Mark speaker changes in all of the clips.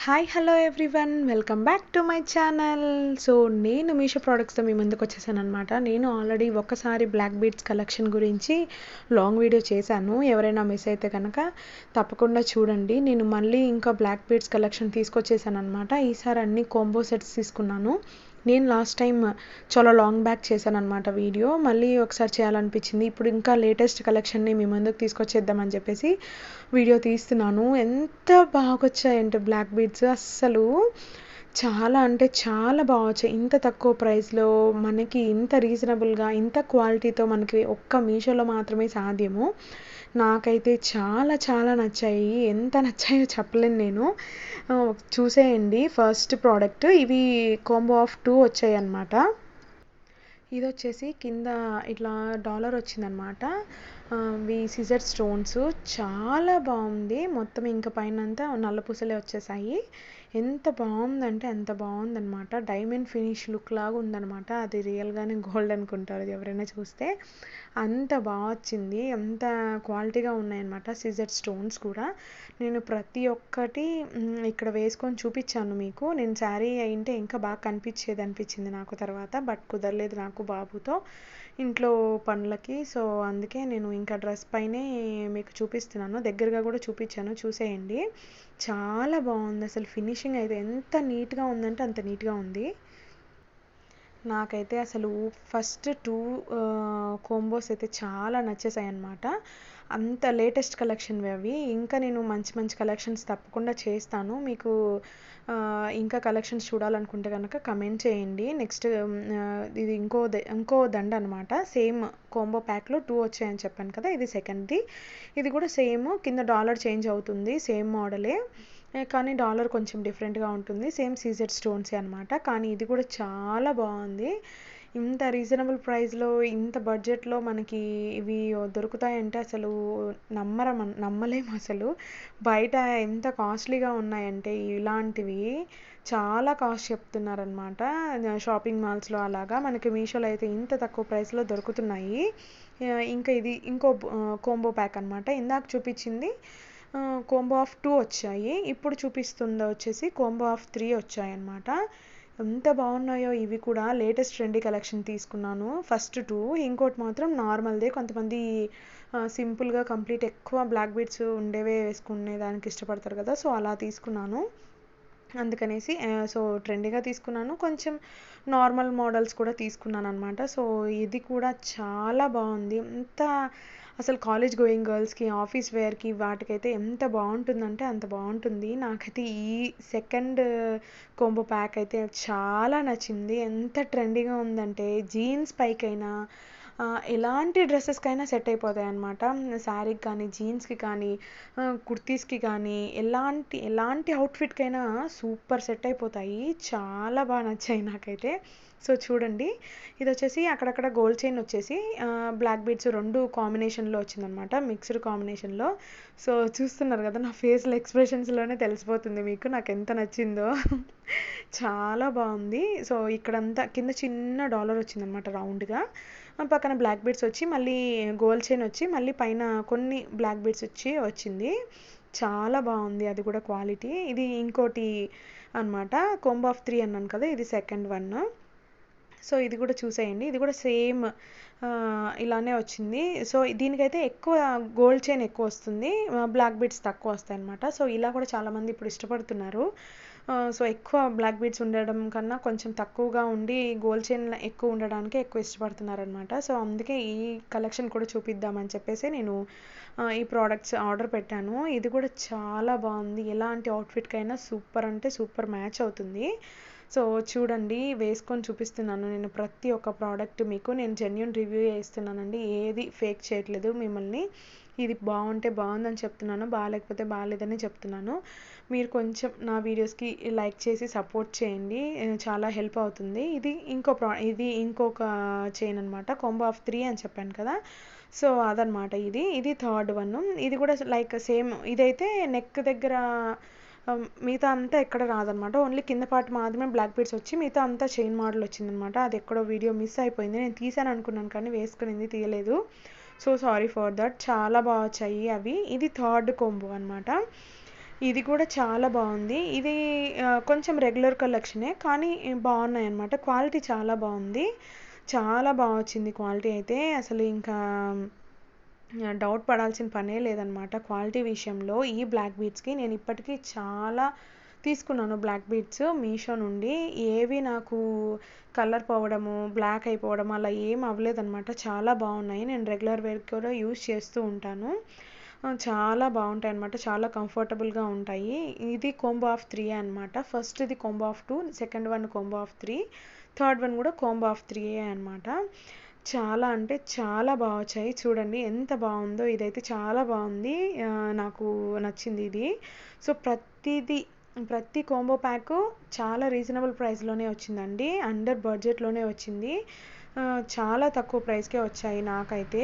Speaker 1: Hi hello everyone welcome back to my channel. So నేను మీషో ప్రోడక్ట్స్తో మీ ముందుకు వచ్చేసాను అనమాట. నేను ఆల్రెడీ ఒకసారి బ్లాక్ బీడ్స్ కలెక్షన్ గురించి లాంగ్ వీడియో చేశాను. ఎవరైనా మిస్ అయితే కనుక తప్పకుండా చూడండి. నేను మళ్ళీ ఇంకా బ్లాక్ బీడ్స్ కలెక్షన్ తీసుకొచ్చేసాను అనమాట. ఈసారి అన్ని కాంబో సెట్స్ తీసుకున్నాను. నేను లాస్ట్ టైం చాలా లాంగ్ బ్యాక్ చేశాను అనమాట వీడియో. మళ్ళీ ఒకసారి చేయాలనిపించింది. ఇప్పుడు ఇంకా లేటెస్ట్ కలెక్షన్ని మీ ముందుకు తీసుకొచ్చేద్దామని చెప్పేసి వీడియో తీస్తున్నాను. ఎంత బాగా వచ్చాయంటే బ్లాక్ బీడ్స్ అస్సలు చాలా అంటే చాలా బాగా వచ్చాయి. ఇంత తక్కువ ప్రైస్లో మనకి ఇంత రీజనబుల్గా ఇంత క్వాలిటీతో మనకి ఒక్క మీషోలో మాత్రమే సాధ్యము. నాకైతే చాలా చాలా నచ్చాయి. ఎంత నచ్చాయో చెప్పలేను నేను. చూసేయండి ఫస్ట్ ప్రోడక్ట్. ఇవి కాంబో ఆఫ్ 2 వచ్చాయి అన్నమాట. ఇది వచ్చేసి కింద ఇట్లా డాలర్ వచ్చిందనమాట. ఇవి సిజర్ స్టోన్స్ చాలా బాగుంది. మొత్తం ఇంకా పైన అంతా నల్ల పూసలే వచ్చేసాయి. ఎంత బాగుందంటే అంత బాగుందనమాట. డైమండ్ ఫినిష్ లుక్ లాగా ఉందనమాట. అది రియల్గానే గోల్డ్ అనుకుంటారు ఎవరైనా చూస్తే. అంత బాగా వచ్చింది. అంత క్వాలిటీగా ఉన్నాయన్నమాట సిజర్ స్టోన్స్ కూడా. నేను ప్రతి ఒక్కటి ఇక్కడ వేసుకొని చూపించాను మీకు. నేను శారీ అయింటే ఇంకా బాగా కనిపించేది అనిపించింది నాకు తర్వాత. బట్ కుదరలేదు నాకు బాబుతో ఇంట్లో పనులకి. సో అందుకే నేను ఇంకా డ్రెస్ పైనే మీకు చూపిస్తున్నాను. దగ్గరగా కూడా చూపించాను, చూసేయండి. చాలా బాగుంది అసలు. ఫినిషింగ్ అయితే ఎంత నీట్గా ఉందంటే అంత నీట్గా ఉంది. నాకైతే అసలు ఫస్ట్ 2 కాంబోస్ అయితే చాలా నచ్చేసాయి అన్నమాట. అంత లేటెస్ట్ కలెక్షన్వి అవి. ఇంకా నేను మంచి మంచి కలెక్షన్స్ తప్పకుండా చేస్తాను. మీకు ఇంకా కలెక్షన్స్ చూడాలనుకుంటే కనుక కమెంట్ చేయండి. నెక్స్ట్ ఇది ఇంకో దండ అనమాట. సేమ్ కాంబో ప్యాక్లో 2 వచ్చాయని చెప్పాను కదా, ఇది సెకండ్ది. ఇది కూడా సేమ్, కింద డాలర్ చేంజ్ అవుతుంది. సేమ్ మోడలే కానీ డాలర్ కొంచెం డిఫరెంట్గా ఉంటుంది. సేమ్ సీజెడ్ స్టోన్సే అనమాట. కానీ ఇది కూడా చాలా బాగుంది. ఇంత రీజనబుల్ ప్రైస్లో ఇంత బడ్జెట్లో మనకి ఇవి దొరుకుతాయంటే అసలు నమ్మలేము అసలు. బయట ఎంత కాస్ట్లీగా ఉన్నాయంటే ఇలాంటివి చాలా కాస్ట్ చెప్తున్నారనమాట షాపింగ్ మాల్స్లో. అలాగా మనకి మీషోలో అయితే ఇంత తక్కువ ప్రైస్లో దొరుకుతున్నాయి. ఇంకా ఇది ఇంకో కాంబో ప్యాక్ అనమాట. ఇందాక చూపించింది కాంబో ఆఫ్ 2 వచ్చాయి. ఇప్పుడు చూపిస్తుంది వచ్చేసి కాంబో ఆఫ్ 3 వచ్చాయి అన్నమాట. ఎంత బాగున్నాయో ఇవి కూడా. లేటెస్ట్ ట్రెండీ కలెక్షన్ తీసుకున్నాను ఫస్ట్ 2. ఇంకోటి మాత్రం నార్మల్దే. కొంతమంది సింపుల్గా కంప్లీట్ ఎక్కువ బ్లాక్ బీడ్స్ ఉండేవే వేసుకునే దానికి ఇష్టపడతారు కదా, సో అలా తీసుకున్నాను. అందుకనేసి సో ట్రెండీగా తీసుకున్నాను. కొంచెం నార్మల్ మోడల్స్ కూడా తీసుకున్నాను అనమాట. సో ఇది కూడా చాలా బాగుంది. ఎంత అసలు కాలేజ్ గోయింగ్ గర్ల్స్కి, ఆఫీస్ వేర్కి వాటికైతే ఎంత బాగుంటుందంటే అంత బాగుంటుంది. నాకైతే ఈ సెకండ్ కాంబో ప్యాక్ అయితే చాలా నచ్చింది. ఎంత ట్రెండీగా ఉందంటే జీన్స్ పైకైనా ఎలాంటి డ్రెస్సెస్కైనా సెట్ అయిపోతాయి అన్నమాట. శారీకి కానీ, జీన్స్కి కానీ, కుర్తీస్కి కానీ, ఎలాంటి అవుట్ఫిట్కైనా సూపర్ సెట్ అయిపోతాయి. చాలా బాగా నచ్చాయి నాకైతే. సో చూడండి, ఇది వచ్చేసి అక్కడక్కడ గోల్డ్ చైన్ వచ్చేసి బ్లాక్ బీడ్స్ 2 కాంబినేషన్లో వచ్చిందనమాట, మిక్స్డ్ కాంబినేషన్లో. సో చూస్తున్నారు కదా, నా ఫేస్లో ఎక్స్ప్రెషన్స్లోనే తెలిసిపోతుంది మీకు నాకు ఎంత నచ్చిందో. చాలా బాగుంది. సో ఇక్కడంతా కింద చిన్న డాలర్ వచ్చిందనమాట రౌండ్గా. పక్కన బ్లాక్ బీడ్స్ వచ్చి మళ్ళీ గోల్డ్ చైన్ వచ్చి మళ్ళీ పైన కొన్ని బ్లాక్ బీడ్స్ వచ్చింది. చాలా బాగుంది అది కూడా క్వాలిటీ. ఇది ఇంకోటి అనమాట. కాంబో ఆఫ్ 3 అన్నాను కదా, ఇది సెకండ్ వన్. సో ఇది కూడా చూసేయండి. ఇది కూడా సేమ్ ఇలానే వచ్చింది. సో దీనికైతే ఎక్కువ గోల్డ్ చైన్ ఎక్కువ వస్తుంది, బ్లాక్ బీడ్స్ తక్కువ వస్తాయి అనమాట. సో ఇలా కూడా చాలామంది ఇప్పుడు ఇష్టపడుతున్నారు. సో ఎక్కువ బ్లాక్ బీడ్స్ ఉండడం కన్నా కొంచెం తక్కువగా ఉండి గోల్డ్ చైన్ ఎక్కువ ఉండడానికి ఎక్కువ ఇష్టపడుతున్నారు అనమాట. సో అందుకే ఈ కలెక్షన్ కూడా చూపిద్దామని చెప్పేసి నేను ఈ ప్రోడక్ట్స్ ఆర్డర్ పెట్టాను. ఇది కూడా చాలా బాగుంది. ఎలాంటి అవుట్ఫిట్కైనా సూపర్ అంటే సూపర్ మ్యాచ్ అవుతుంది. సో చూడండి, వేసుకొని చూపిస్తున్నాను నేను ప్రతి ఒక్క ప్రోడక్ట్ మీకు. నేను జెన్యూన్ రివ్యూ ఇస్తున్నానండి, ఏది ఫేక్ చేయట్లేదు మిమ్మల్ని. ఇది బాగుంటే బాగుందని చెప్తున్నాను, బాగాలేకపోతే బాగాలేదని చెప్తున్నాను. మీరు కొంచెం నా వీడియోస్కి లైక్ చేసి సపోర్ట్ చేయండి, చాలా హెల్ప్ అవుతుంది. ఇది ఇంకొక చైన్ అనమాట. కాంబో ఆఫ్ 3 అని చెప్పాను కదా, సో అదనమాట. ఇది థర్డ్ వన్. ఇది కూడా లైక్ సేమ్. ఇదైతే నెక్ దగ్గర మిగతా అంతా ఎక్కడ రాదనమాట. ఓన్లీ కింద పార్ట్ మాత్రమే బ్లాక్ బీడ్స్ వచ్చి మిగతా అంతా చైన్ మోడల్ వచ్చిందనమాట. అది ఎక్కడో వీడియో మిస్ అయిపోయింది. నేను తీసాను అనుకున్నాను కానీ వేసుకునింది తీయలేదు. So sorry for that. చాలా బాగా వచ్చాయి అవి. ఇది థర్డ్ కాంబో అనమాట. ఇది కూడా చాలా బాగుంది. ఇది కొంచెం రెగ్యులర్ కలెక్షనే కానీ బాగున్నాయి అన్నమాట. క్వాలిటీ చాలా బాగుంది. చాలా బాగా వచ్చింది క్వాలిటీ అయితే. అసలు ఇంకా డౌట్ పడాల్సిన పనే లేదనమాట క్వాలిటీ విషయంలో. ఈ బ్లాక్ బీడ్స్కి నేను ఇప్పటికీ చాలా తీసుకున్నాను బ్లాక్ బీడ్స్ మీషో నుండి. ఏవి నాకు కలర్ పోవడము, బ్లాక్ అయిపోవడం అలా ఏం అవ్వలేదన్నమాట. చాలా బాగున్నాయి. నేను రెగ్యులర్ వేర్ కూడా యూస్ చేస్తూ ఉంటాను. చాలా బాగుంటాయి అన్నమాట. చాలా కంఫర్టబుల్గా ఉంటాయి. ఇది కాంబో ఆఫ్ 3 అనమాట. ఫస్ట్ ఇది combo of 2, second one combo of 3, third one కూడా కాంబో ఆఫ్ 3 అనమాట. చాలా అంటే చాలా బాగా వచ్చాయి. చూడండి ఎంత బాగుందో. ఇదైతే చాలా బాగుంది. నాకు నచ్చింది ఇది. సో ప్రతి కాంబో ప్యాక్ చాలా రీజనబుల్ ప్రైస్లోనే వచ్చిందండి. అండర్ బడ్జెట్లోనే వచ్చింది. చాలా తక్కువ ప్రైస్కే వచ్చాయి నాకైతే.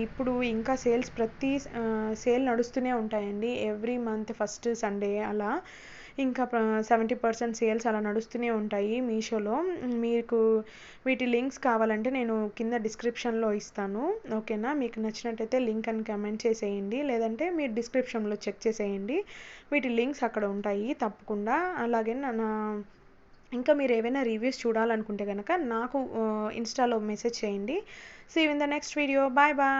Speaker 1: ఇప్పుడు ఇంకా సేల్ నడుస్తూనే ఉంటాయండి. ఎవ్రీ మంత్ ఫస్ట్ సండే అలా ఇంకా 70% సేల్స్ అలా నడుస్తూనే ఉంటాయి మీషోలో. మీకు వీటి లింక్స్ కావాలంటే నేను కింద డిస్క్రిప్షన్లో ఇస్తాను. ఓకేనా? మీకు నచ్చినట్టయితే లింక్ అని కమెంట్ చేసేయండి, లేదంటే మీరు డిస్క్రిప్షన్లో చెక్ చేసేయండి. వీటి లింక్స్ అక్కడ ఉంటాయి తప్పకుండా. అలాగే ఇంకా మీరు ఏవైనా రివ్యూస్ చూడాలనుకుంటే కనుక నాకు ఇన్స్టాలో మెసేజ్ చేయండి. See you in the next video. Bye bye.